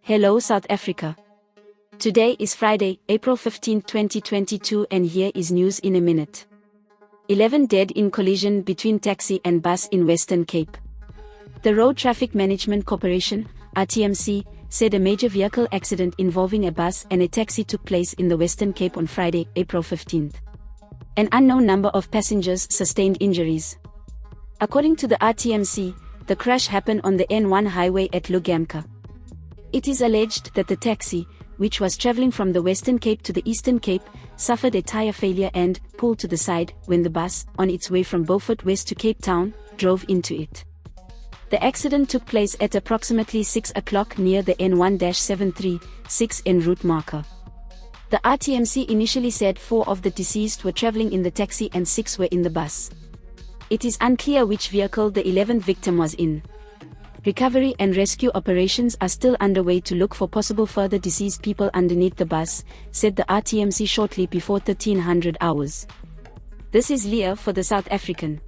Hello South Africa. Today is Friday, April 15, 2022, and here is news in a minute. 11 dead in collision between taxi and bus in Western Cape. The Road Traffic Management Corporation, RTMC, said a major vehicle accident involving a bus and a taxi took place in the Western Cape on Friday, April 15. An unknown number of passengers sustained injuries. According to the RTMC, the crash happened on the N1 highway at Lugamka. It is alleged that the taxi, which was traveling from the Western Cape to the Eastern Cape, suffered a tire failure and pulled to the side when the bus, on its way from Beaufort West to Cape Town, drove into it. The accident took place at approximately 6 o'clock near the N1-736 en route marker. The RTMC initially said 4 of the deceased were traveling in the taxi and 6 were in the bus. It is unclear which vehicle the 11th victim was in. Recovery and rescue operations are still underway to look for possible further deceased people underneath the bus, said the RTMC shortly before 1300 hours. This is Leah for the South African.